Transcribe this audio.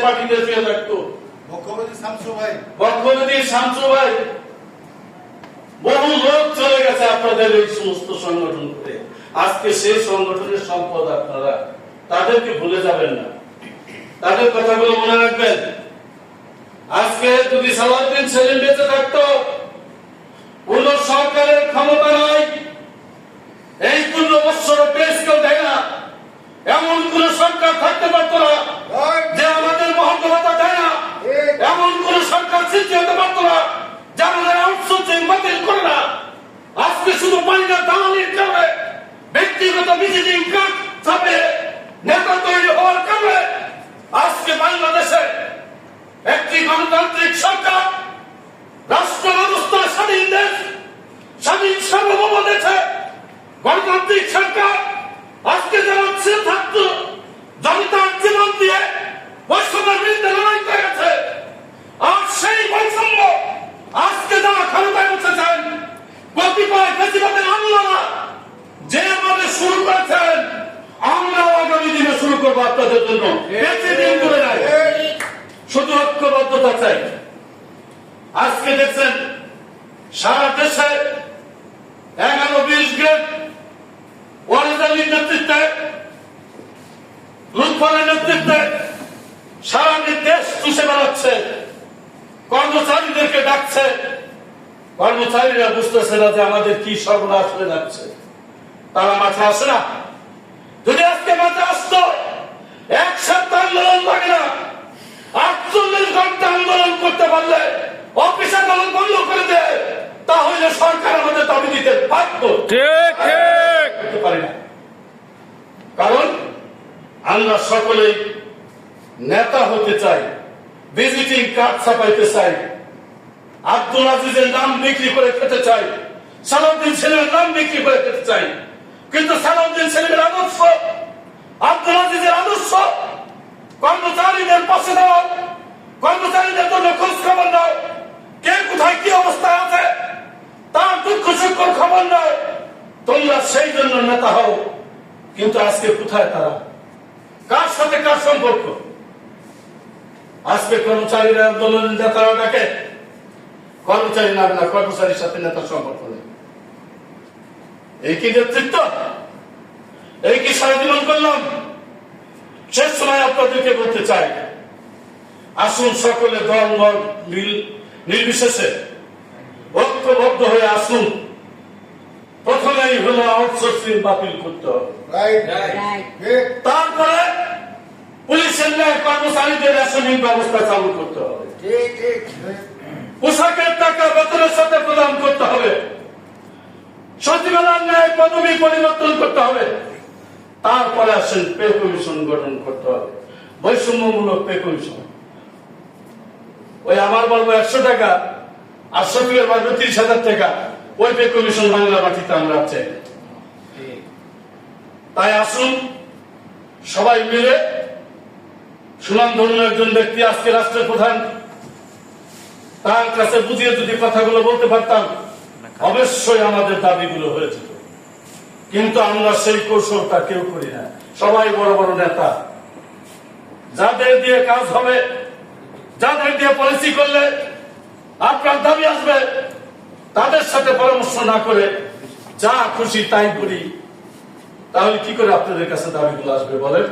পার্টিতে শুয়ে থাকতো। বক্ষপতি শামসু ভাই, বক্ষপতি শামসু ভাই, বহু লোক চলে গেছে আপনাদের এই সমস্ত সংগঠন করে। আজকে সেই সংগঠনের সম্পদ আপনারা, তাদেরকে ভুলে যাবেন না, তাদের কথাগুলো মনে রাখবেন। আজকে যদি সালাউদ্দিন সেলিম বেঁচে থাকতো, কোন সরকারের ক্ষমতা নাই, এই 15 বছর পেশ কেউ দেয় না, এমন কোন সরকার থাকতে পারতো না যে আমাদের মহত্বতা দেয় না, এমন কোন সরকার সৃষ্টি হতে পারতো না যে আমাদের আউটসোর্সিং বাতিল করে না। আজকে শুধু পানিটা দালালির কারণে, ব্যক্তিগত ভিজিটিং কার্ড ছাপে নেতা তৈরি হওয়ার কারণে আজকে বাংলাদেশে একটি গণতান্ত্রিক সরকার, রাষ্ট্র ব্যবস্থা স্বাধীন দেশ, স্বাধীন সার্বভৌম দেশে গণতান্ত্রিক সরকার আজকে যারা ছিল থাকত জনতার জীবন দিয়ে বৈষম্যের বিরুদ্ধে লড়াই করে গেছে। আর সেই বৈষম্য আজকে যারা ক্ষমতায় বসেছেন, কতিপয় ফ্যাসিবাদের আন্দোলন যেভাবে শুরু করেছেন, আমরাও আগামী দিনে শুরু করবো আপনাদের জন্য। বেশি দিন করে নাই, শুধু ঐক্যবদ্ধতা চাই। আজকে দেখছেন সারা দেশে 11-20 গ্রেড ওয়ারেদালির নেতৃত্বে, লুৎফরের নেতৃত্বে সারা দেশ চুষে বেড়াচ্ছে, কর্মচারীদেরকে ডাকছে। কর্মচারীরা বুঝতেছে না যে আমাদের কি সর্বনাশ হয়ে যাচ্ছে, তারা মাঠে আসে না। যদি আজকে মাঠে আসতো, 1 সপ্তাহ আন্দোলন লাগে না, 48 ঘন্টা আন্দোলন করতে পারলে অফিস আন্দোলন বন্ধ করে দেয়, তাহলে সরকার আমাদের দাবি দিতে বাধ্য। করতে পারি না, কারণ আমরা সকলেই নেতা হতে চাই, ভিজিটিং কার্ড ছাপাইতে চাই, আব্দুল আজিজের নাম বিক্রি করে খেতে চাই, সালাউদ্দিন সেলিমের নাম বিক্রি করে খেতে চাই। কিন্তু সালাউদ্দিন সেলিমের আদর্শ, আব্দুল আজিজের আদর্শ, কর্মচারীদের পাশে দাও, কর্মচারীদের জন্য খোঁজ খবর দাও, কে কোথায় কি অবস্থায় আছে তার দুঃখ সুখের খবর নাও, তোমরা সেই জন্য নেতা হও। কিন্তু আজকে কোথায় তারা, কার সাথে কার সম্পর্ক? আজকে কর্মচারীরা আন্দোলনের নেতারা ডাকে, কর্মচারী না, কর্মচারীর সাথে নেতার সম্পর্ক নেই। এই কি নেতৃত্ব? এই কি সারা জীবন করলাম? শেষ সময় আপনাদেরকে বলতে চাই, আসুন সকলে দল মত নির্বিশেষে ঐক্যবদ্ধ হয়ে আসুন। প্রথমেই হলো আউটসোর্সিং বাতিল করতে হবে, তারপরে পুলিশের ন্যায় কর্মচারীদের রেশনিং ব্যবস্থা চালু করতে হবে, পোশাকের টাকা বেতনের সাথে প্রদান করতে হবে, সচিবালয়ের ন্যায় পদবি পরিবর্তন করতে হবে, তারপরে আসেন পে কমিশন গঠন করতে হবে, বৈষম্যমূলক পে কমিশন। ওই আমার বলবো 100 টাকা আর শফিকের বলবো 30,000 টাকা, ওই পে কমিশন বাংলা মাটিতে আমরা চাই। তাই আসুন সবাই মিলে, সুনামধন্য একজন ব্যক্তি আজকে রাষ্ট্রের প্রধান, তার কাছে বুঝিয়ে যদি কথাগুলো বলতে পারতাম, অবশ্যই আমাদের দাবিগুলো হয়ে যেত। কিন্তু আমরা সেই কৌশলটা কেউ করি না। সবাই বড় বড় নেতা, যাদের দিয়ে কাজ হবে, যাদের দিয়ে পলিসি করলে আপনার দাবি আসবে, তাদের সাথে পরামর্শ না করে যা খুশি তাই করি, তাহলে কি করে আপনাদের কাছে দাবিগুলো আসবে বলেন?